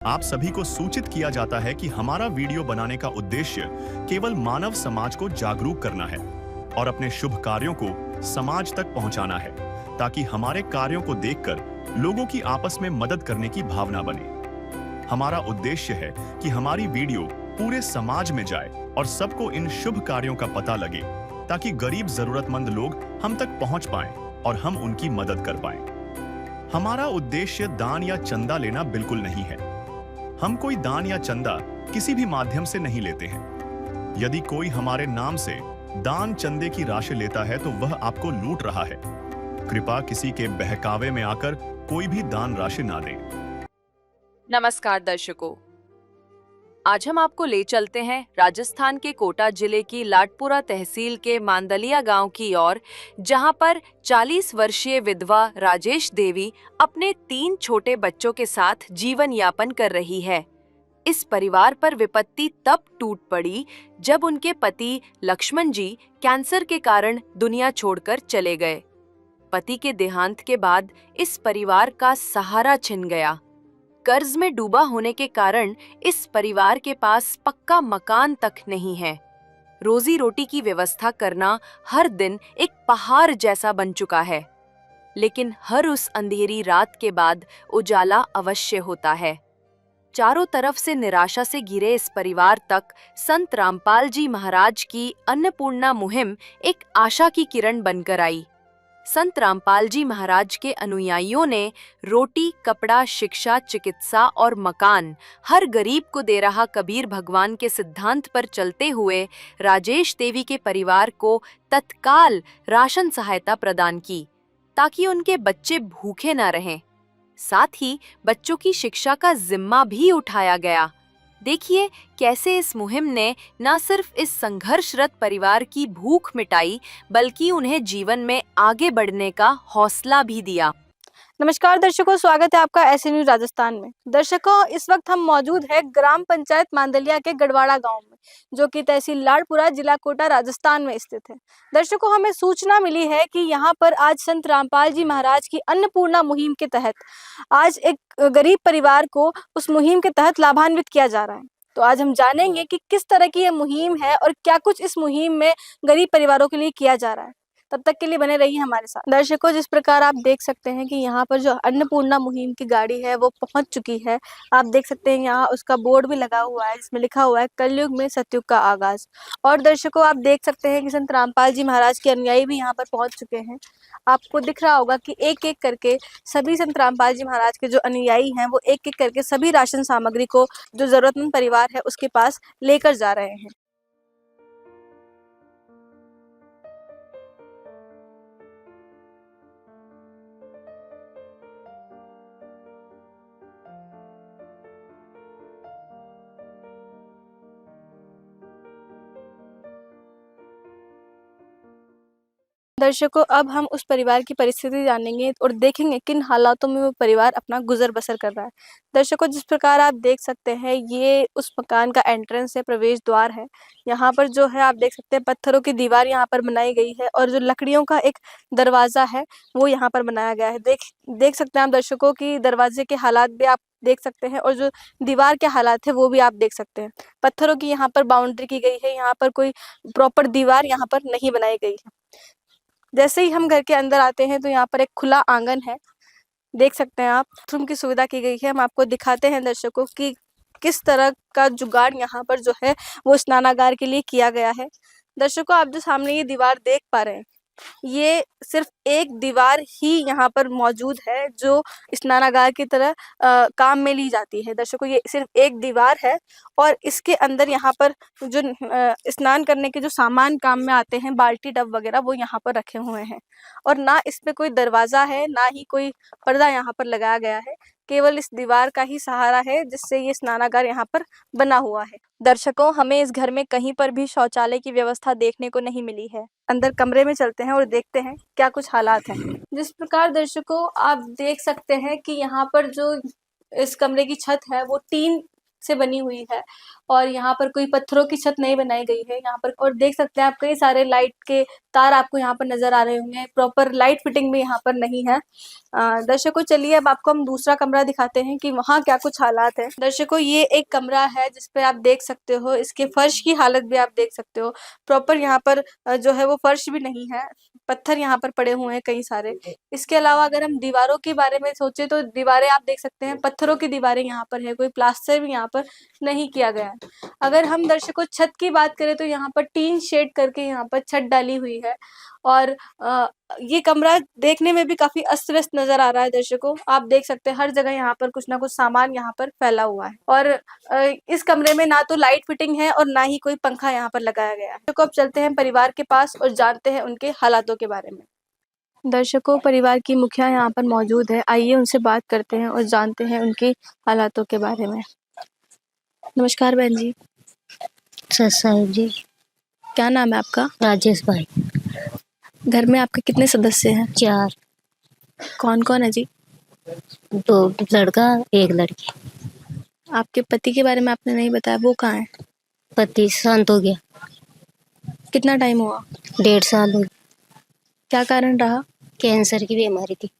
आप सभी को सूचित किया जाता है कि हमारा वीडियो बनाने का उद्देश्य केवल मानव समाज को जागरूक करना है और अपने शुभ कार्यों को समाज तक पहुंचाना है, ताकि हमारे कार्यों को देखकर लोगों की आपस में मदद करने की भावना बने। हमारा उद्देश्य है कि हमारी वीडियो पूरे समाज में जाए और सबको इन शुभ कार्यों का पता लगे, ताकि गरीब जरूरतमंद लोग हम तक पहुंच पाएं और हम उनकी मदद कर पाएं। हमारा उद्देश्य दान या चंदा लेना बिल्कुल नहीं है। हम कोई दान या चंदा किसी भी माध्यम से नहीं लेते हैं। यदि कोई हमारे नाम से दान चंदे की राशि लेता है तो वह आपको लूट रहा है। कृपया किसी के बहकावे में आकर कोई भी दान राशि ना दें। नमस्कार दर्शकों, आज हम आपको ले चलते हैं राजस्थान के कोटा जिले की लाडपुरा तहसील के मांदलिया गांव की ओर, जहां पर 40 वर्षीय विधवा राजेश देवी अपने 3 छोटे बच्चों के साथ जीवन यापन कर रही है। इस परिवार पर विपत्ति तब टूट पड़ी जब उनके पति लक्ष्मण जी कैंसर के कारण दुनिया छोड़कर चले गए। पति के देहांत के बाद इस परिवार का सहारा छिन गया। कर्ज में डूबा होने के कारण इस परिवार के पास पक्का मकान तक नहीं है। रोजी रोटी की व्यवस्था करना हर दिन एक पहाड़ जैसा बन चुका है। लेकिन हर उस अंधेरी रात के बाद उजाला अवश्य होता है। चारों तरफ से निराशा से घिरे इस परिवार तक संत रामपाल जी महाराज की अन्नपूर्णा मुहिम एक आशा की किरण बनकर आई। संत रामपाल जी महाराज के अनुयायियों ने रोटी, कपड़ा, शिक्षा, चिकित्सा और मकान हर गरीब को दे रहा कबीर भगवान के सिद्धांत पर चलते हुए राजेश देवी के परिवार को तत्काल राशन सहायता प्रदान की, ताकि उनके बच्चे भूखे न रहें। साथ ही बच्चों की शिक्षा का जिम्मा भी उठाया गया। देखिए कैसे इस मुहिम ने न सिर्फ इस संघर्षरत परिवार की भूख मिटाई, बल्कि उन्हें जीवन में आगे बढ़ने का हौसला भी दिया। नमस्कार दर्शकों, स्वागत है आपका ऐसे न्यूज राजस्थान में। दर्शकों, इस वक्त हम मौजूद है ग्राम पंचायत मांदलिया के गढ़वाड़ा गांव में, जो कि तहसील लाडपुरा, जिला कोटा, राजस्थान में स्थित है। दर्शकों, हमें सूचना मिली है कि यहाँ पर आज संत रामपाल जी महाराज की अन्नपूर्णा मुहिम के तहत आज एक गरीब परिवार को उस मुहिम के तहत लाभान्वित किया जा रहा है। तो आज हम जानेंगे कि किस तरह की यह मुहिम है और क्या कुछ इस मुहिम में गरीब परिवारों के लिए किया जा रहा है। तब तक के लिए बने रहिए हमारे साथ। दर्शकों, जिस प्रकार आप देख सकते हैं कि यहाँ पर जो अन्नपूर्णा मुहिम की गाड़ी है वो पहुंच चुकी है। आप देख सकते हैं यहाँ उसका बोर्ड भी लगा हुआ है, जिसमें लिखा हुआ है कलयुग में सतयुग का आगाज। और दर्शकों, आप देख सकते हैं कि संत रामपाल जी महाराज के अनुयायी भी यहाँ पर पहुंच चुके हैं। आपको दिख रहा होगा कि एक एक करके सभी संत रामपाल जी महाराज के जो अनुयायी हैं वो एक एक करके सभी राशन सामग्री को जो जरूरतमंद परिवार है उसके पास लेकर जा रहे हैं। दर्शकों, अब हम उस परिवार की परिस्थिति जानेंगे और देखेंगे किन हालातों में वो परिवार अपना गुजर बसर कर रहा है। दर्शकों, जिस प्रकार आप देख सकते हैं ये उस मकान का एंट्रेंस है, प्रवेश द्वार है। यहाँ पर जो है आप देख सकते हैं पत्थरों की दीवार यहाँ पर बनाई गई है और जो लकड़ियों का एक दरवाजा है वो यहाँ पर बनाया गया है। देख सकते हैं आप दर्शकों की दरवाजे के हालात भी आप देख सकते हैं और जो दीवार के हालात है वो भी आप देख सकते हैं। पत्थरों की यहाँ पर बाउंड्री की गई है, यहाँ पर कोई प्रॉपर दीवार यहाँ पर नहीं बनाई गई है। जैसे ही हम घर के अंदर आते हैं तो यहाँ पर एक खुला आंगन है, देख सकते हैं आप। बाथरूम की सुविधा की गई है। हम आपको दिखाते हैं दर्शकों कि किस तरह का जुगाड़ यहाँ पर जो है वो स्नानागार के लिए किया गया है। दर्शकों, आप जो सामने ये दीवार देख पा रहे हैं ये सिर्फ एक दीवार ही यहाँ पर मौजूद है जो स्नानागार की तरह काम में ली जाती है। दर्शकों, ये सिर्फ एक दीवार है और इसके अंदर यहाँ पर जो स्नान करने के जो सामान काम में आते हैं, बाल्टी टब वगैरह, वो यहाँ पर रखे हुए हैं। और ना इस पे कोई दरवाजा है, ना ही कोई पर्दा यहाँ पर लगाया गया है। केवल इस दीवार का ही सहारा है जिससे ये स्नानागार यहाँ पर बना हुआ है। दर्शकों, हमें इस घर में कहीं पर भी शौचालय की व्यवस्था देखने को नहीं मिली है। अंदर कमरे में चलते हैं और देखते हैं क्या कुछ हालात हैं। जिस प्रकार दर्शकों आप देख सकते हैं कि यहाँ पर जो इस कमरे की छत है वो टीन से बनी हुई है और यहाँ पर कोई पत्थरों की छत नहीं बनाई गई है यहाँ पर। और देख सकते हैं आप कई सारे लाइट के तार आपको यहाँ पर नजर आ रहे होंगे। प्रॉपर लाइट फिटिंग भी यहाँ पर नहीं है। दर्शकों चलिए अब आपको हम दूसरा कमरा दिखाते हैं कि वहाँ क्या कुछ हालात है। दर्शकों ये एक कमरा है जिसपे आप देख सकते हो, इसके फर्श की हालत भी आप देख सकते हो। प्रॉपर यहाँ पर जो है वो फर्श भी नहीं है, पत्थर यहाँ पर पड़े हुए हैं कई सारे। इसके अलावा अगर हम दीवारों के बारे में सोचे तो दीवारें आप देख सकते हैं, पत्थरों की दीवारें यहाँ पर है, कोई प्लास्टर भी यहाँ पर नहीं किया गया है। अगर हम दर्शकों छत की बात करें तो यहाँ पर टीन शेड करके यहाँ पर छत डाली हुई है और ये कमरा देखने में भी काफी अस्त व्यस्त नजर आ रहा है। दर्शकों आप देख सकते हैं हर जगह यहाँ पर कुछ ना कुछ सामान यहाँ पर फैला हुआ है और इस कमरे में ना तो लाइट फिटिंग है और ना ही कोई पंखा यहाँ पर लगाया गया है। तो अब चलते हैं परिवार के पास और जानते हैं उनके हालातों के बारे में। दर्शकों परिवार की मुखिया यहाँ पर मौजूद है, आइए उनसे बात करते हैं और जानते हैं उनकी हालातों के बारे में। नमस्कार बहन जी। साहब जी। क्या नाम है आपका? राजेश भाई। घर में आपके कितने सदस्य हैं? 4। कौन कौन है जी? 2 लड़का 1 लड़की। आपके पति के बारे में आपने नहीं बताया, वो कहाँ है? पति शांत हो गया। कितना टाइम हुआ? 1.5 साल हो गया। क्या कारण रहा? कैंसर की बीमारी थी।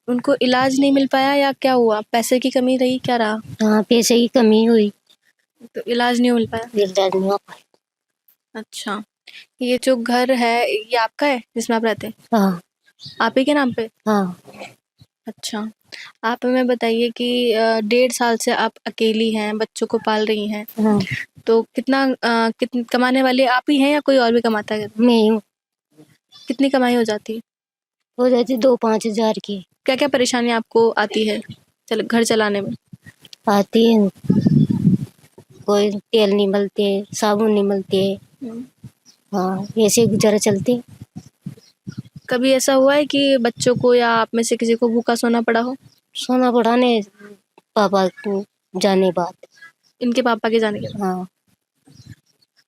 उनको इलाज नहीं मिल पाया या क्या हुआ? पैसे की कमी रही, क्या रहा? हाँ पैसे की कमी हुई, तो इलाज नहीं मिल पाया। इलाज नहीं हो पाया। अच्छा, ये जो घर है ये आपका है जिसमें आप रहते हैं? हाँ आप ही के नाम पे? हाँ। अच्छा, आप हमें बताइए कि 1.5 साल से आप अकेली हैं, बच्चों को पाल रही हैं, हाँ तो कितनी कमाने वाले आप ही हैं या कोई और भी कमाता है? मैं ही हूँ। कितनी कमाई हो जाती है? हो जाती 2-5 हजार की। क्या क्या परेशानी आपको आती है घर चलाने में? आती है, कोई तेल नहीं मिलते, साबुन नहीं मिलते। हाँ ऐसे गुजारा चलते। कभी ऐसा हुआ है कि बच्चों को या आप में से किसी को भूखा सोना पड़ा हो? सोना पड़ा ने पापा को जाने बाद। इनके पापा के जाने के बाद? हाँ।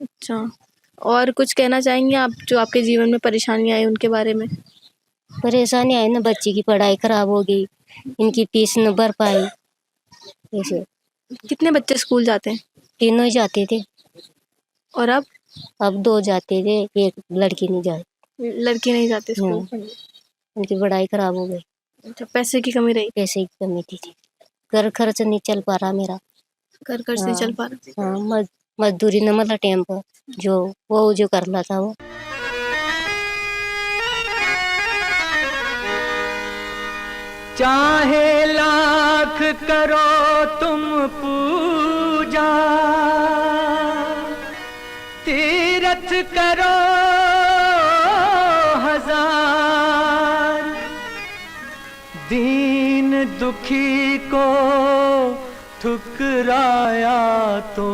अच्छा, और कुछ कहना चाहेंगे आप जो आपके जीवन में परेशानी आई उनके बारे में? परेशानी आई ना, बच्ची की पढ़ाई खराब हो गई, इनकी फीस न भर पाई। ऐसे कितने बच्चे स्कूल जाते हैं? 3 ही जाते थे और अब 2 जाते थे, 1 लड़की नहीं जाती। लड़के नहीं जाते स्कूल? उनकी पढ़ाई खराब हो गई। अच्छा, पैसे की कमी रही? पैसे की कमी थी, घर खर्च नहीं चल पा रहा मेरा। घर खर्च नहीं चल पा रहा? हाँ मजदूरी न मतलब टाइम पर जो करना था वो। चाहे लाख करो तुम पूजा, तीरथ करो 1000, दीन दुखी को ठुकराया तो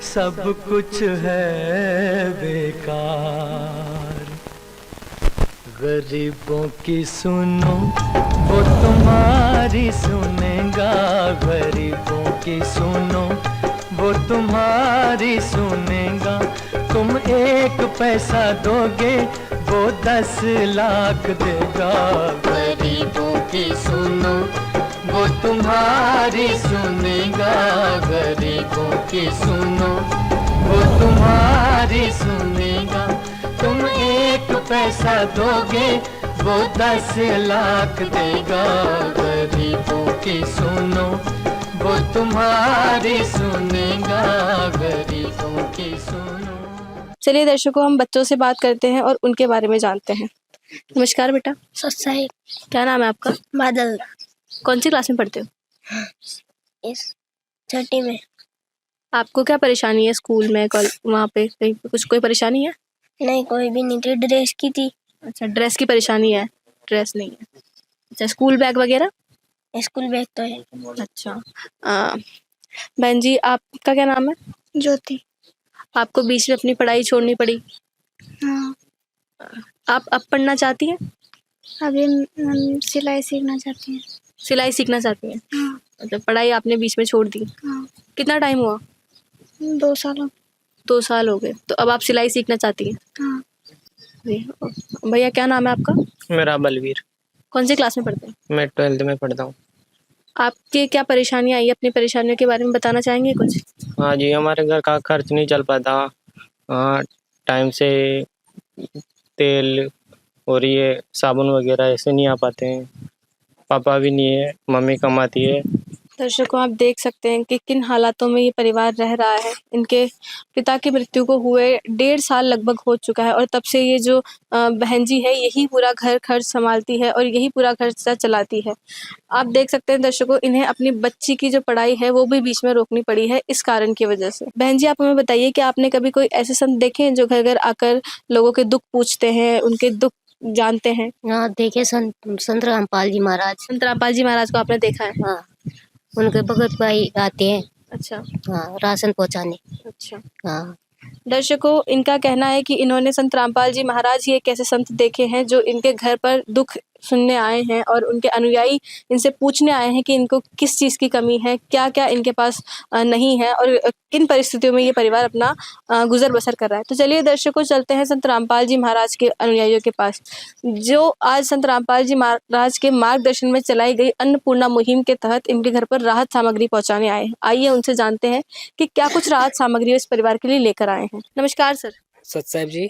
सब कुछ है बेकार। गरीबों की सुनो वो तुम्हारी सुनेगा, गरीबों की सुनो वो तुम्हारी सुनेगा। तुम 1 पैसा दोगे वो 10 लाख देगा। गरीबों की सुनो वो तुम्हारी सुनेगा, गरीबों की सुनो वो तुम्हारी सुनेगा। तुम 1 पैसा दोगे वो 10 लाख देगा। गरीबों की सुनो वो तुम्हारी सुनेगा, गरीबों की सुनो। चलिए दर्शकों हम बच्चों से बात करते हैं और उनके बारे में जानते हैं। नमस्कार बेटा। सच्चाई। क्या नाम है आपका? बादल। कौन सी क्लास में पढ़ते हो? इस 6ठी में। आपको क्या परेशानी है स्कूल में, वहाँ पे कहीं पे कुछ कोई परेशानी है? नहीं कोई भी नहीं थी, ड्रेस की थी। अच्छा, ड्रेस की परेशानी है, ड्रेस नहीं है। अच्छा, स्कूल बैग वगैरह? स्कूल बैग तो है। अच्छा, बहन जी आपका क्या नाम है? ज्योति। आपको बीच में अपनी पढ़ाई छोड़नी पड़ी? हाँ। आप अब पढ़ना चाहती हैं? अभी सिलाई सीखना चाहती हैं। सिलाई सीखना चाहती हैं? हाँ। मतलब पढ़ाई आपने बीच में छोड़ दी? हाँ। कितना टाइम हुआ? 2 साल। 2 साल हो गए, तो अब आप सिलाई सीखना चाहती हैं? हाँ। भैया क्या नाम है आपका? मेरा बलवीर। कौन सी क्लास में पढ़ते हैं? मैं 12th में पढ़ता हूँ। आपके क्या परेशानियाँ आई, अपनी परेशानियों के बारे में बताना चाहेंगे कुछ? हाँ जी, हमारे घर का खर्च नहीं चल पाता। टाइम से तेल और ये साबुन वगैरह ऐसे नहीं आ पाते हैं। पापा भी नहीं है, मम्मी कमाती है। दर्शकों, आप देख सकते हैं कि किन हालातों में ये परिवार रह रहा है। इनके पिता की मृत्यु को हुए 1.5 साल लगभग हो चुका है और तब से ये जो बहन जी है यही पूरा घर खर्च संभालती है और यही पूरा खर्चा चलाती है। आप देख सकते हैं दर्शकों, इन्हें अपनी बच्ची की जो पढ़ाई है वो भी बीच में रोकनी पड़ी है इस कारण की वजह से। बहन जी, आप हमें बताइए कि आपने कभी कोई ऐसे संत देखे हैं जो घर-घर आकर लोगों के दुःख पूछते हैं, उनके दुःख जानते हैं? हाँ, देखे संत रामपाल जी महाराज। संत रामपाल जी महाराज को आपने देखा है? हाँ, उनके भगत भाई आते हैं। अच्छा, हाँ, राशन पहुँचाने। अच्छा। हाँ, दर्शकों, इनका कहना है कि इन्होंने संत रामपाल जी महाराज ही एक ऐसे संत देखे हैं जो इनके घर पर दुख सुनने आए हैं और उनके अनुयायी इनसे पूछने आए हैं कि इनको किस चीज़ की कमी है, क्या-क्या इनके पास नहीं है और किन परिस्थितियों में ये परिवार अपना गुज़र बसर कर रहा है। तो चलिए दर्शकों, चलते हैं संत रामपाल जी महाराज के अनुयायियों के पास, जो आज संत रामपाल जी महाराज के मार्गदर्शन में चलाई गई अन्नपूर्णा मुहिम के तहत इनके घर पर राहत सामग्री पहुँचाने आए हैं। आइए उनसे जानते हैं कि क्या कुछ राहत सामग्री इस परिवार के लिए लेकर आए हैं। नमस्कार सर। सत साहब जी।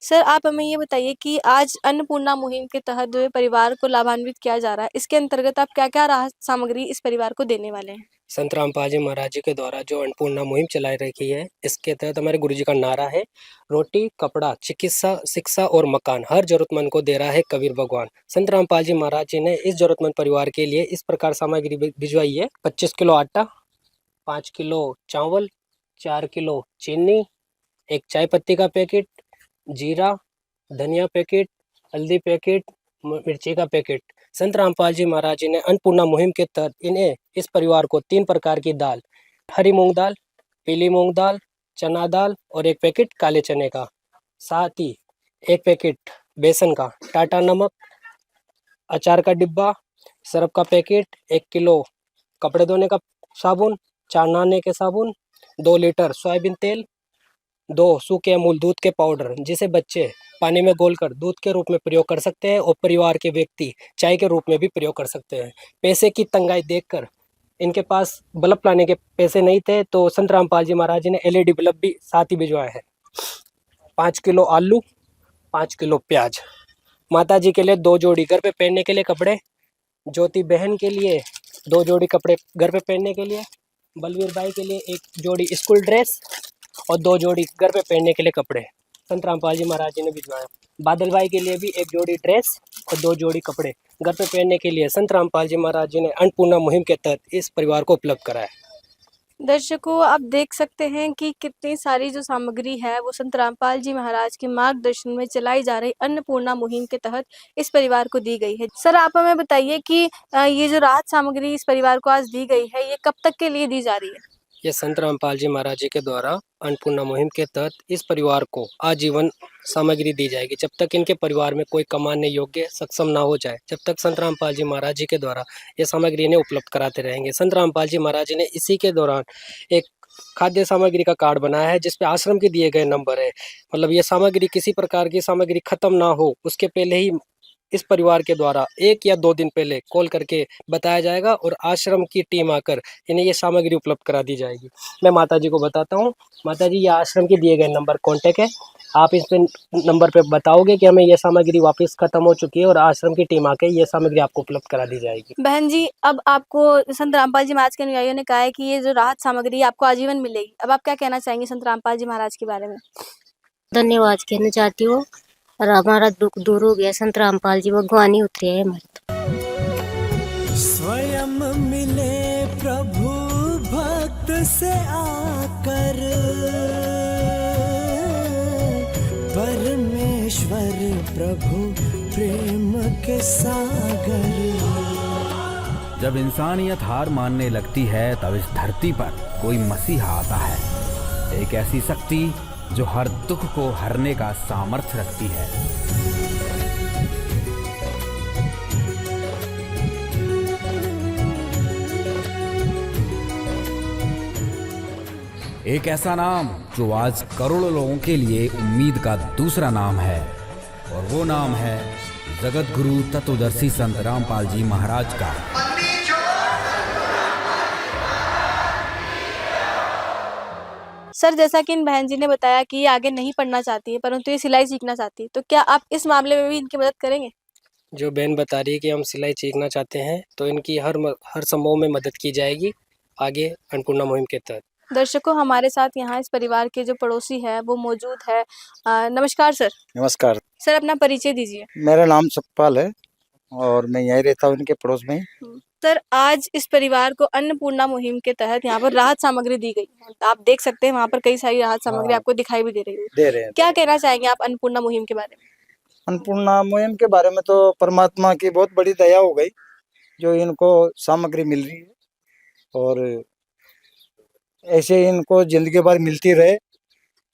सर, आप हमें ये बताइए कि आज अन्नपूर्णा मुहिम के तहत जो ये परिवार को लाभान्वित किया जा रहा है, इसके अंतर्गत आप क्या-क्या राहत सामग्री इस परिवार को देने वाले हैं? संत रामपाल जी महाराज जी के द्वारा जो अन्नपूर्णा मुहिम चलाई रखी है, इसके तहत हमारे गुरु जी का नारा है, रोटी, कपड़ा, चिकित्सा, शिक्षा और मकान हर जरूरतमंद को दे रहा है कबीर भगवान। संत रामपाल जी महाराज जी ने इस जरूरतमंद परिवार के लिए इस प्रकार सामग्री भिजवाई है। 25 किलो आटा, 5 किलो चावल, 4 किलो चीनी, एक चाय पत्ती का पैकेट, जीरा, धनिया पैकेट, हल्दी पैकेट, मिर्ची का पैकेट। संत रामपाल जी महाराज जी ने अन्नपूर्णा मुहिम के तहत इन्हें इस परिवार को 3 प्रकार की दाल, हरी मूंग दाल, पीली मूंग दाल, चना दाल और 1 पैकेट काले चने का, साथ ही 1 पैकेट बेसन का, टाटा नमक, अचार का डिब्बा, सर्फ का पैकेट, 1 किलो कपड़े धोने का साबुन, 4 नहाने के साबुन, 2 लीटर सोयाबीन तेल, 2 सूखे अमूल दूध के पाउडर जिसे बच्चे पानी में घोलकर दूध के रूप में प्रयोग कर सकते हैं और परिवार के व्यक्ति चाय के रूप में भी प्रयोग कर सकते हैं। पैसे की तंगाई देखकर इनके पास बल्ब लाने के पैसे नहीं थे, तो संत रामपाल जी महाराज जी ने LED बल्ब भी साथ ही भिजवाए हैं। 5 किलो आलू, 5 किलो प्याज। माता जी के लिए 2 जोड़ी घर पे पहनने के लिए कपड़े, ज्योति बहन के लिए 2 जोड़ी कपड़े घर पे पहनने के लिए, बलवीर भाई के लिए 1 जोड़ी स्कूल ड्रेस और 2 जोड़ी घर पे पहनने के लिए कपड़े संत रामपाल जी महाराज जी ने भिजवाया। बादल भाई के लिए भी 1 जोड़ी ड्रेस और 2 जोड़ी कपड़े घर पे पहनने के लिए संत रामपाल जी महाराज जी ने अन्नपूर्णा मुहिम के तहत इस परिवार को उपलब्ध कराया। दर्शकों, आप देख सकते हैं कि कितनी सारी जो सामग्री है वो संत रामपाल जी महाराज के मार्गदर्शन में चलाई जा रही अन्नपूर्णा मुहिम के तहत इस परिवार को दी गई है। सर, आप हमें बताइए कि ये जो राहत सामग्री इस परिवार को आज दी गई है, ये कब तक के लिए दी जा रही है? ये संत रामपाल जी महाराज जी के द्वारा अन्नपूर्णा मुहिम के तहत इस परिवार को आजीवन सामग्री दी जाएगी, जब तक इनके परिवार में कोई कमाने योग्य सक्षम ना हो जाए, जब तक संत रामपाल जी महाराज जी के द्वारा ये सामग्री इन्हें उपलब्ध कराते रहेंगे। संत रामपाल जी महाराज जी ने इसी के दौरान एक खाद्य सामग्री का कार्ड बनाया है, जिसपे आश्रम के दिए गए नंबर है। मतलब ये सामग्री किसी प्रकार की सामग्री खत्म ना हो, उसके पहले ही इस परिवार के द्वारा 1 या 2 दिन पहले कॉल करके बताया जाएगा और आश्रम की टीम आकर इन्हें ये सामग्री उपलब्ध करा दी जाएगी। मैं माता जी को बताता हूँ। माता जी, ये आश्रम के दिए गए नंबर कॉन्टेक्ट है, आप इस पे नंबर पे बताओगे कि हमें ये सामग्री वापस खत्म हो चुकी है और आश्रम की टीम आके ये सामग्री आपको उपलब्ध करा दी जाएगी। बहन जी, अब आपको संत रामपाल जी महाराज के अनुयायियों ने कहा है कि ये जो राहत सामग्री आपको आजीवन मिलेगी। अब आप क्या कहना चाहेंगे संत रामपाल जी महाराज के बारे में? धन्यवाद कहना चाहती हूँ और हमारा दुख दूर हो गया। संत रामपाल जी भगवान ही उतरे हैं हमारे तो। स्वयं मिले प्रभु भक्त से आकर, परमेश्वर प्रभु प्रेम के सागर। जब इंसानियत हार मानने लगती है, तब इस धरती पर कोई मसीहा आता है, एक ऐसी शक्ति जो हर दुख को हरने का सामर्थ्य रखती है। एक ऐसा नाम जो आज करोड़ों लोगों के लिए उम्मीद का दूसरा नाम है, और वो नाम है जगत गुरु तत्वदर्शी संत रामपाल जी महाराज का। सर, जैसा कि इन बहन जी ने बताया कि ये आगे नहीं पढ़ना चाहती है, परंतु ये सिलाई सीखना चाहती है, तो क्या आप इस मामले में भी इनकी मदद करेंगे? जो बहन बता रही है कि हम सिलाई सीखना चाहते हैं, तो इनकी हर संभव में मदद की जाएगी आगे अन्नपूर्णा मुहिम के तहत। दर्शकों, हमारे साथ यहाँ इस परिवार के जो पड़ोसी हैं वो मौजूद है। नमस्कार सर। नमस्कार। सर, अपना परिचय दीजिए। मेरा नाम सुखपाल है और मैं यहीं रहता हूँ इनके पड़ोस में ही। सर, आज इस परिवार को अन्नपूर्णा मुहिम के तहत यहाँ पर राहत सामग्री दी गई है। आप देख सकते हैं वहाँ पर कई सारी राहत सामग्री हाँ। आपको दिखाई भी दे रही है। दे रहे हैं। क्या कहना चाहेंगे आप अन्नपूर्णा मुहिम के बारे में? अन्नपूर्णा मुहिम के बारे में तो परमात्मा की बहुत बड़ी दया हो गई जो इनको सामग्री मिल रही है, और ऐसे इनको जिंदगी भर मिलती रहे।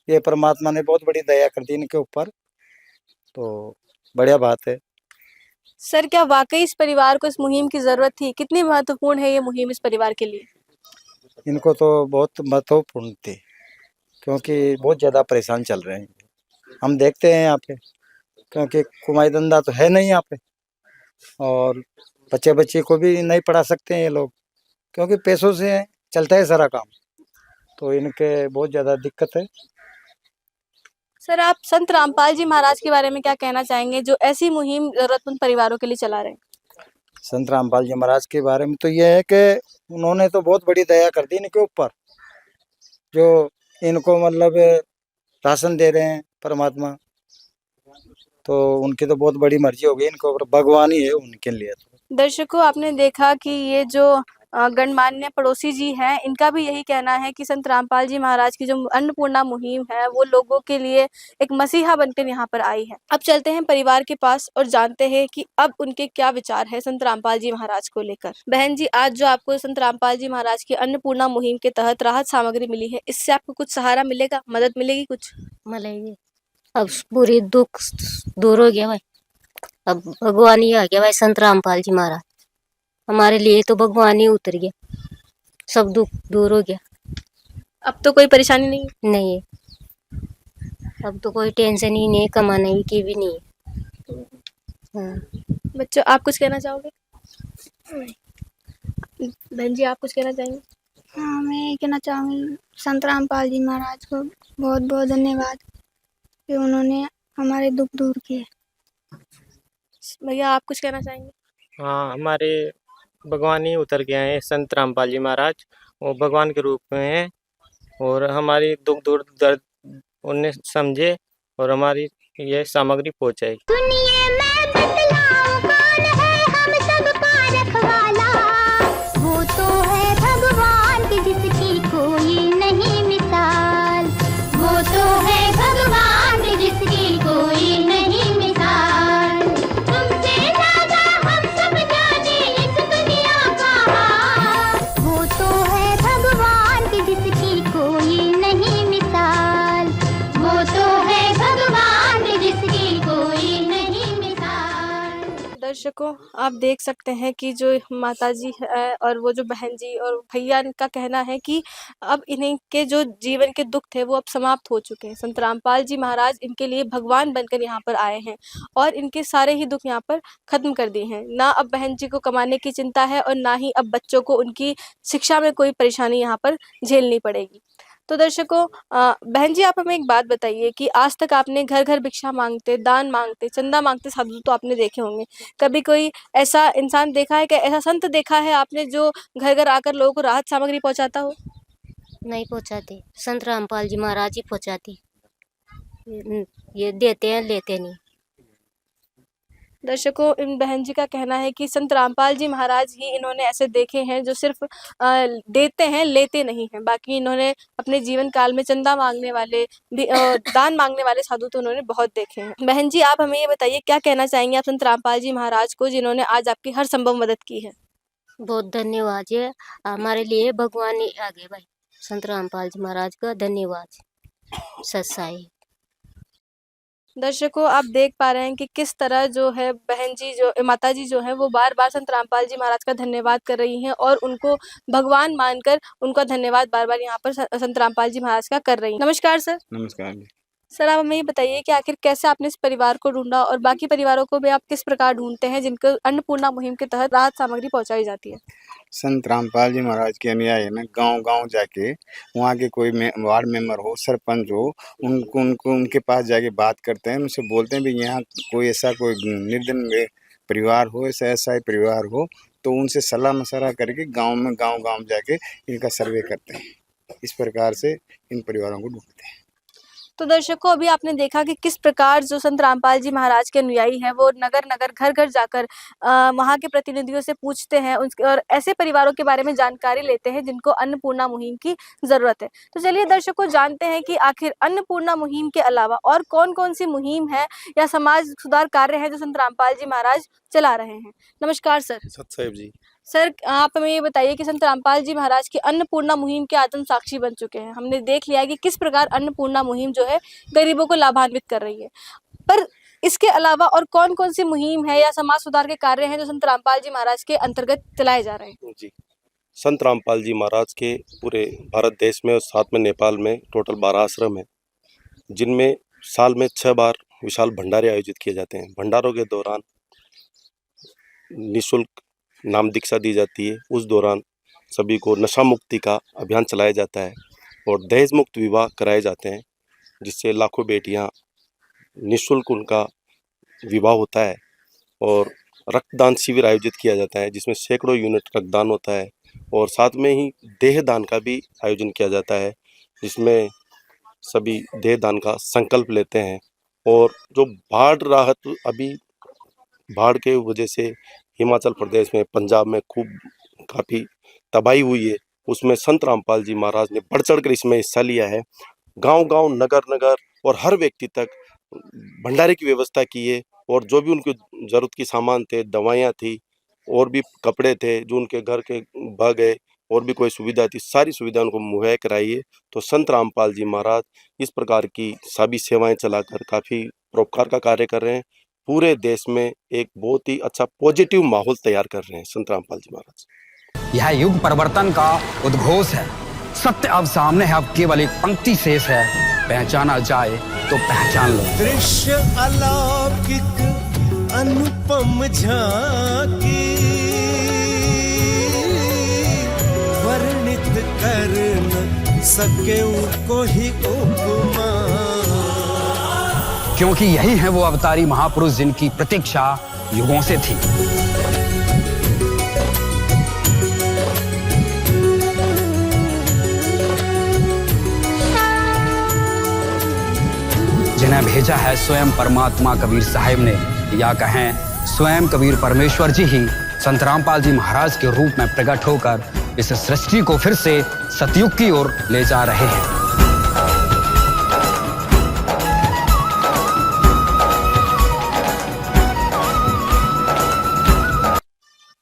ये परमात्मा ने बहुत बड़ी दया कर दी इनके ऊपर, तो बढ़िया बात है। सर, क्या वाकई इस परिवार को इस मुहिम की जरूरत थी? कितनी महत्वपूर्ण है ये मुहिम इस परिवार के लिए? इनको तो बहुत महत्वपूर्ण थी, क्योंकि बहुत ज़्यादा परेशान चल रहे हैं। हम देखते हैं यहाँ पे, क्योंकि कमाई धंधा तो है नहीं यहाँ पे, और बच्चे को भी नहीं पढ़ा सकते हैं ये लोग, क्योंकि पैसों से चलता है सारा काम। तो इनके बहुत ज़्यादा दिक्कत है। सर, आप संत रामपाल जी महाराज के बारे में क्या कहना चाहेंगे जो ऐसी मुहिम जरूरतमंद परिवारों के लिए चला रहे हैं? संत रामपाल जी महाराज के बारे में तो ये है कि उन्होंने तो बहुत बड़ी दया कर दी इनके ऊपर, जो इनको मतलब राशन दे रहे हैं परमात्मा, तो उनकी तो बहुत बड़ी मर्जी हो गई इनके ऊपर, भगवान ही है उनके लिए तो। दर्शकों, आपने देखा कि ये जो गणमान्य पड़ोसी जी हैं, इनका भी यही कहना है कि संत रामपाल जी महाराज की जो अन्नपूर्णा मुहिम है वो लोगों के लिए एक मसीहा बनकर यहाँ पर आई है। अब चलते हैं परिवार के पास और जानते हैं कि अब उनके क्या विचार है संत रामपाल जी महाराज को लेकर। बहन जी, आज जो आपको संत रामपाल जी महाराज की अन्नपूर्णा मुहिम के तहत राहत सामग्री मिली है, इससे आपको कुछ सहारा मिलेगा, मदद मिलेगी कुछ? मिलेगी। अब पूरी दुख दूर हो गया भाई, अब भगवान ही आ गया भाई। संत रामपाल जी महाराज हमारे लिए तो भगवान ही उतर गया, सब दुख दूर हो गया। अब तो कोई परेशानी नहीं है? नहीं है, अब तो कोई टेंशन ही नहीं है, कमाने की भी नहीं है। हाँ। बच्चों, आप कुछ कहना चाहोगे? बहन जी, आप कुछ कहना चाहेंगे? हाँ, मैं ये कहना चाहूँगी संत रामपाल जी महाराज को बहुत बहुत धन्यवाद कि उन्होंने हमारे दुख दूर किए। भैया, आप कुछ कहना चाहेंगे? हाँ, हमारे भगवान ही उतर के आए हैं संत रामपाल जी महाराज, वो भगवान के रूप में हैं, और हमारी दुख दूर दर्द उन्हें समझे और हमारी ये सामग्री पहुँचाई। दुनिया में बतलाओ कौन है हम सबका रखवाला, वो तो है भगवान की जिसकी कोई नहीं मिसाल, वो तो है भगवान की जिसकी कोई नहीं मिसाल। तुमसे ज्यादा हम सब जाने इस दुनिया का हाल, वो तो है भगवान की जिसकी कोई नहीं मिसाल, वो तो है भगवान की जिसकी कोई नहीं मिसाल। दर्शकों, आप देख सकते हैं कि जो माताजी है और वो जो बहन जी और भैया, इनका कहना है कि अब इन्हीं के जो जीवन के दुख थे वो अब समाप्त हो चुके हैं। संत रामपाल जी महाराज इनके लिए भगवान बनकर यहाँ पर आए हैं और इनके सारे ही दुख यहाँ पर खत्म कर दिए हैं। ना अब बहन जी को कमाने की चिंता है और ना ही अब बच्चों को उनकी शिक्षा में कोई परेशानी यहाँ पर झेलनी पड़ेगी। तो दर्शकों, बहन जी, आप हमें एक बात बताइए कि आज तक आपने घर घर भिक्षा मांगते, दान मांगते, चंदा मांगते साधु तो आपने देखे होंगे। कभी कोई ऐसा इंसान देखा है, कि ऐसा संत देखा है आपने जो घर घर आकर लोगों को राहत सामग्री पहुंचाता हो? नहीं पहुँचाते, संत रामपाल जी महाराज ही पहुँचाते। ये देते हैं, लेते नहीं। दर्शकों, इन बहन जी का कहना है कि संत रामपाल जी महाराज ही इन्होंने ऐसे देखे हैं जो सिर्फ देते हैं, लेते नहीं हैं। बाकी इन्होंने अपने जीवन काल में चंदा मांगने वाले, दान मांगने वाले साधु तो उन्होंने बहुत देखे हैं। बहन जी, आप हमें ये बताइए, क्या कहना चाहेंगे आप संत रामपाल जी महाराज को जिन्होंने आज आपकी हर संभव मदद की है? बहुत धन्यवाद, ये हमारे लिए भगवान ही आ गए भाई। संत रामपाल जी महाराज का धन्यवाद, सच्चाई। दर्शकों, आप देख पा रहे हैं कि किस तरह जो है बहन जी, जो माता जी जो है वो बार बार संत रामपाल जी महाराज का धन्यवाद कर रही हैं और उनको भगवान मानकर उनका धन्यवाद बार बार यहाँ पर संत रामपाल जी महाराज का कर रही हैं। नमस्कार सर। नमस्कार जी। सर आप हमें ये बताइए कि आखिर कैसे आपने इस परिवार को ढूँढा और बाकी परिवारों को भी आप किस प्रकार ढूँढते हैं जिनको अन्नपूर्णा मुहिम के तहत राहत सामग्री पहुँचाई जाती है? संत रामपाल जी महाराज के अनुयायी ना गांव-गांव जाके वहाँ के कोई वार्ड मेंबर हो, सरपंच हो, उनको उनके पास जाके बात करते हैं, उनसे बोलते हैं भी यहाँ कोई ऐसा कोई निर्धन परिवार हो, ऐसा ही परिवार हो, तो उनसे सलाह मशवरा करके गाँव जाके इनका सर्वे करते हैं। इस प्रकार से इन परिवारों को ढूंढते हैं। तो दर्शकों अभी आपने देखा कि किस प्रकार जो संत रामपाल जी महाराज के अनुयायी हैं वो नगर-नगर, घर-घर जाकर वहाँ के प्रतिनिधियों से पूछते हैं उनके और ऐसे परिवारों के बारे में जानकारी लेते हैं जिनको अन्नपूर्णा मुहिम की ज़रूरत है। तो चलिए दर्शकों जानते हैं कि आखिर अन्नपूर्णा मुहिम के अलावा और कौन-कौन सी मुहिम है या समाज सुधार कार्य हैं जो संत रामपाल जी महाराज चला रहे हैं। नमस्कार सर। सतसाहिब जी। सर आप हमें ये बताइए कि संत रामपाल जी महाराज की अन्नपूर्णा मुहिम के आत्म साक्षी बन चुके हैं। हमने देख लिया है कि किस प्रकार अन्नपूर्णा मुहिम जो है गरीबों को लाभान्वित कर रही है। पर इसके अलावा और कौन-कौन सी मुहिम है या समाज सुधार के कार्य हैं जो संत रामपाल जी महाराज के अंतर्गत चलाए जा रहे हैं? जी। संत रामपाल जी महाराज के पूरे भारत देश में और साथ में नेपाल में टोटल 12 आश्रम हैं, जिनमें साल में 6 बार विशाल भंडारे आयोजित किए जाते हैं। भंडारों के दौरान निःशुल्क नाम दीक्षा दी जाती है। उस दौरान सभी को नशा मुक्ति का अभियान चलाया जाता है और दहेज मुक्त विवाह कराए जाते हैं, जिससे लाखों बेटियां निःशुल्क उनका विवाह होता है। और रक्तदान शिविर आयोजित किया जाता है, जिसमें सैकड़ों यूनिट रक्तदान होता है और साथ में ही देह दान का भी आयोजन किया जाता है, जिसमें सभी देह दान का संकल्प लेते हैं। और जो बाढ़ राहत अभी बाढ़ के वजह से हिमाचल प्रदेश में, पंजाब में खूब काफ़ी तबाही हुई है, उसमें संत रामपाल जी महाराज ने बढ़ चढ़ कर इसमें हिस्सा लिया है। गांव-गांव, नगर-नगर और हर व्यक्ति तक भंडारे की व्यवस्था की है और जो भी उनकी ज़रूरत की सामान थे, दवाइयाँ थी और भी कपड़े थे, जो उनके घर के बह गए और भी कोई सुविधा थी, सारी सुविधा उनको मुहैया कराई है। तो संत रामपाल जी महाराज इस प्रकार की सभी सेवाएँ चलाकर काफ़ी परोपकार का कार्य कर रहे हैं। पूरे देश में एक बहुत ही अच्छा पॉजिटिव माहौल तैयार कर रहे हैं संत रामपाल जी महाराज। यह युग परिवर्तन का उद्घोष है। सत्य अब सामने है, अब केवल एक पंक्ति शेष है। पहचाना जाए तो पहचान लो। दृश्य अलौकिक अनुपम झांकी वर्णित कर न सके कोई उपमा, क्योंकि यही है वो अवतारी महापुरुष जिनकी प्रतीक्षा युगों से थी। जिन्हें भेजा है स्वयं परमात्मा कबीर साहिब ने, या कहें स्वयं कबीर परमेश्वर जी ही संत रामपाल जी महाराज के रूप में प्रकट होकर इस सृष्टि को फिर से सतयुग की ओर ले जा रहे हैं।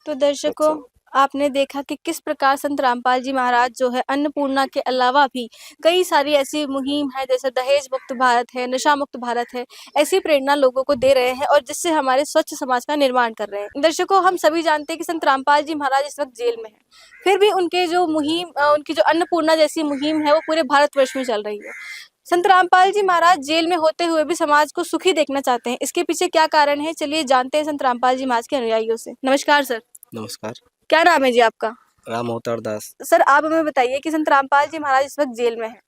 तो दर्शकों आपने देखा कि किस प्रकार संत रामपाल जी महाराज जो है अन्नपूर्णा के अलावा भी कई सारी ऐसी मुहिम है, जैसे दहेज मुक्त भारत है, नशा मुक्त भारत है, ऐसी प्रेरणा लोगों को दे रहे हैं और जिससे हमारे स्वच्छ समाज का निर्माण कर रहे हैं। दर्शकों हम सभी जानते हैं कि संत रामपाल जी महाराज इस वक्त जेल में है, फिर भी उनके जो मुहिम उनकी जो अन्नपूर्णा जैसी मुहिम है वो पूरे भारतवर्ष में चल रही है। संत रामपाल जी महाराज जेल में होते हुए भी समाज को सुखी देखना चाहते हैं। इसके पीछे क्या कारण है, चलिए जानते हैं संत रामपाल जी महाराज के अनुयायियों से। नमस्कार सर। नमस्कार। क्या नाम है जी आपका? राम अवतार दास। सर आप हमें बताइए कि संत रामपाल जी महाराज इस वक्त जेल में हैं,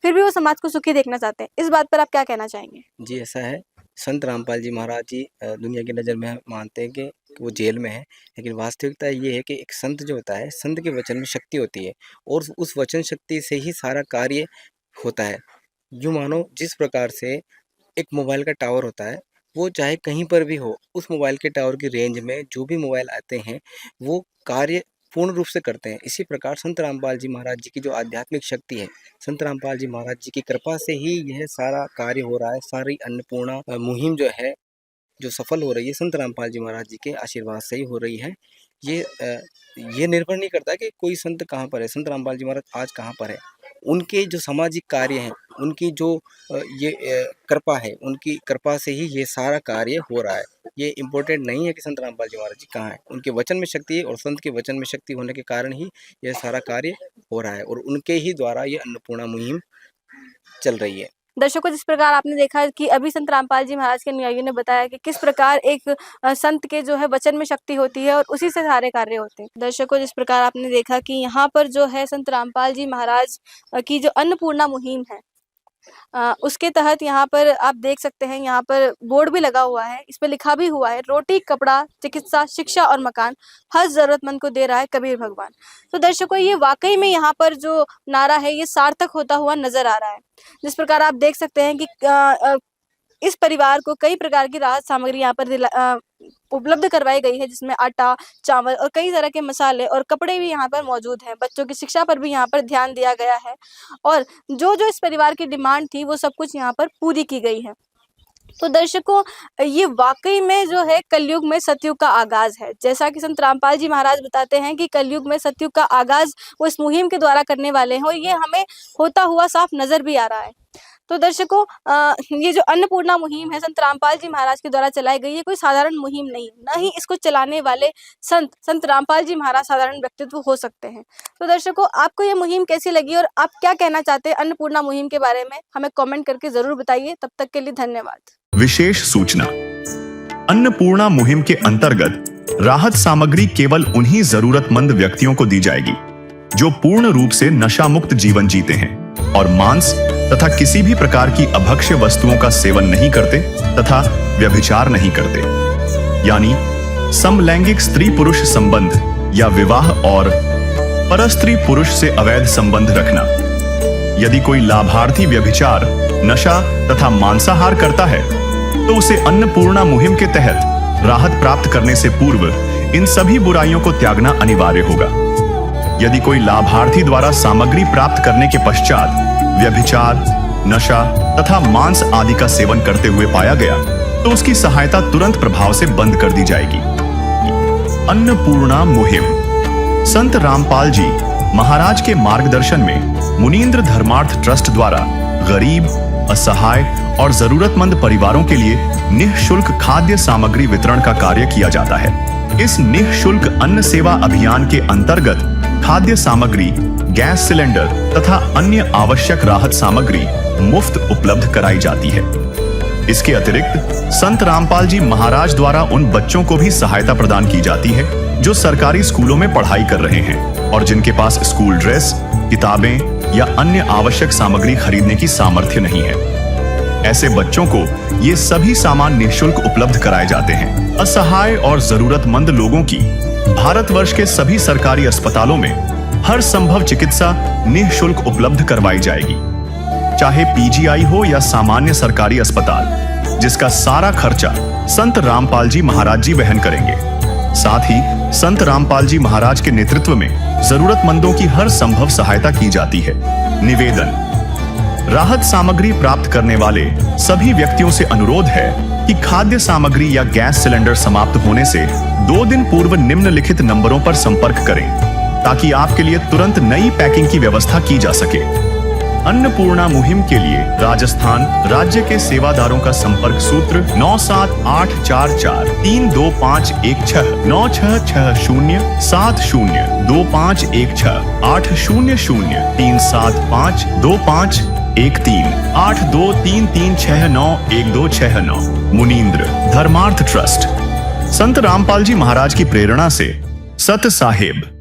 फिर भी वो समाज को सुखी देखना चाहते हैं, इस बात पर आप क्या कहना चाहेंगे? जी ऐसा है, संत रामपाल जी महाराज जी दुनिया की नज़र में मानते हैं कि वो जेल में है, लेकिन वास्तविकता ये है कि एक संत जो होता है, संत के वचन में शक्ति होती है और उस वचन शक्ति से ही सारा कार्य होता है। यूँ मानो जिस प्रकार से एक मोबाइल का टावर होता है, वो चाहे कहीं पर भी हो, उस मोबाइल के टावर की रेंज में जो भी मोबाइल आते हैं वो कार्य पूर्ण रूप से करते हैं। इसी प्रकार संत रामपाल जी महाराज जी की जो आध्यात्मिक शक्ति है, संत रामपाल जी महाराज जी की कृपा से ही यह सारा कार्य हो रहा है। सारी अन्नपूर्णा मुहिम जो है, जो सफल हो रही है, संत रामपाल जी महाराज जी के आशीर्वाद से ही हो रही है। ये निर्भर नहीं करता कि कोई संत कहाँ पर है, संत रामपाल जी महाराज आज कहाँ पर है। उनके जो सामाजिक कार्य हैं, उनकी जो कृपा है, उनकी कृपा से ही ये सारा कार्य हो रहा है। ये इम्पोर्टेंट नहीं है कि संत रामपाल जी महाराज जी कहाँ हैं, उनके वचन में शक्ति है और संत के वचन में शक्ति होने के कारण ही यह सारा कार्य हो रहा है और उनके ही द्वारा ये अन्नपूर्णा मुहिम चल रही है। दर्शकों, जिस प्रकार आपने देखा कि अभी संत रामपाल जी महाराज के अनुयायियों ने बताया कि किस प्रकार एक संत के जो है वचन में शक्ति होती है और उसी से सारे कार्य होते हैं। दर्शकों, जिस प्रकार आपने देखा कि यहाँ पर जो है संत रामपाल जी महाराज की जो अन्नपूर्णा मुहिम है, उसके तहत यहाँ पर आप देख सकते हैं, यहाँ पर बोर्ड भी लगा हुआ है, इस पे लिखा भी हुआ है, रोटी, कपड़ा, चिकित्सा, शिक्षा और मकान हर जरूरतमंद को दे रहा है कबीर भगवान। तो दर्शकों, ये वाकई में यहाँ पर जो नारा है ये सार्थक होता हुआ नजर आ रहा है। जिस प्रकार आप देख सकते हैं कि इस परिवार को कई प्रकार की राहत सामग्री यहाँ पर उपलब्ध करवाई गई है, जिसमें आटा, चावल और कई तरह के मसाले और कपड़े भी यहाँ पर मौजूद हैं। बच्चों की शिक्षा पर भी यहाँ पर ध्यान दिया गया है और जो जो इस परिवार की डिमांड थी वो सब कुछ यहाँ पर पूरी की गई है। तो दर्शकों, ये वाकई में जो है कलयुग में सतयुग का आगाज है। जैसा कि संत रामपाल जी महाराज बताते हैं कि कलयुग में सतयुग का आगाज वो इस मुहिम के द्वारा करने वाले हैं और ये हमें होता हुआ साफ नजर भी आ रहा है। तो दर्शकों, ये जो अन्नपूर्णा मुहिम है संत रामपाल जी महाराज के द्वारा चलाई गई है, कोई साधारण मुहिम नहीं, न ही इसको चलाने वाले संत रामपाल जी महाराज साधारण व्यक्तित्व हो सकते हैं। तो दर्शकों, आपको ये मुहिम कैसी लगी और आप क्या कहना चाहते हैं अन्नपूर्णा मुहिम के बारे में, हमें कमेंट करके जरूर बताइए। तब तक के लिए धन्यवाद। विशेष सूचना: अन्नपूर्णा मुहिम के अंतर्गत राहत सामग्री केवल उन्हीं जरूरतमंद व्यक्तियों को दी जाएगी जो पूर्ण रूप से नशा मुक्त जीवन जीते हैं और मांस तथा किसी भी प्रकार की अभक्ष्य वस्तुओं का सेवन नहीं करते तथा व्यभिचार नहीं करते, यानी समलैंगिक स्त्री पुरुष संबंध या विवाह और परस्त्री पुरुष से अवैध संबंध रखना। यदि कोई लाभार्थी व्यभिचार, नशा तथा मांसाहार करता है तो उसे अन्नपूर्णा मुहिम के तहत राहत प्राप्त करने से पूर्व इन सभी बुराइयों को त्यागना अनिवार्य होगा। यदि कोई लाभार्थी द्वारा सामग्री प्राप्त करने के पश्चात व्यभिचार, नशा तथा मांस आदि का सेवन करते हुए पाया गया तो उसकी सहायता तुरंत प्रभाव से बंद कर दी जाएगी। अन्नपूर्णा मुहिम संत रामपाल जी महाराज के मार्गदर्शन में मुनींद्र धर्मार्थ ट्रस्ट द्वारा गरीब, असहाय और जरूरतमंद परिवारों के लिए निःशुल्क खाद्य सामग्री वितरण का कार्य किया जाता है। इस निःशुल्क अन्न सेवा अभियान के अंतर्गत खाद्य सामग्री, गैस सिलेंडर तथा अन्य आवश्यक राहत सामग्री मुफ्त उपलब्ध कराई जाती है। इसके अतिरिक्त संत रामपाल जी महाराज द्वारा उन बच्चों को भी सहायता प्रदान की जाती है जो सरकारी स्कूलों में पढ़ाई कर रहे हैं और जिनके पास स्कूल ड्रेस, किताबें या अन्य आवश्यक सामग्री खरीदने की सामर्थ्य नहीं है। ऐसे बच्चों को ये सभी सामान निःशुल्क उपलब्ध कराए जाते हैं। असहाय और जरूरतमंद लोगों की भारतवर्ष के सभी सरकारी अस्पतालों में हर संभव चिकित्सा निःशुल्क उपलब्ध करवाई जाएगी, चाहे पीजीआई हो या सामान्य सरकारी अस्पताल, जिसका सारा खर्चा संत रामपाल जी महाराज जी वहन करेंगे। साथ ही संत रामपाल जी महाराज के नेतृत्व में जरूरतमंदों की हर संभव सहायता की जाती है। निवेदन: राहत सामग्री प्राप्त करने वाले सभी व्यक्तियों से अनुरोध है कि खाद्य सामग्री या गैस सिलेंडर समाप्त होने से 2 दिन पूर्व निम्नलिखित नंबरों पर संपर्क करें ताकि आपके लिए तुरंत नई पैकिंग की व्यवस्था की जा सके। अन्नपूर्णा मुहिम के लिए राजस्थान राज्य के सेवादारों का संपर्क सूत्र 9784432516 966025168003752513 8233691269। मुनींद्र धर्मार्थ ट्रस्ट संत रामपाल जी महाराज की प्रेरणा से सत साहेब।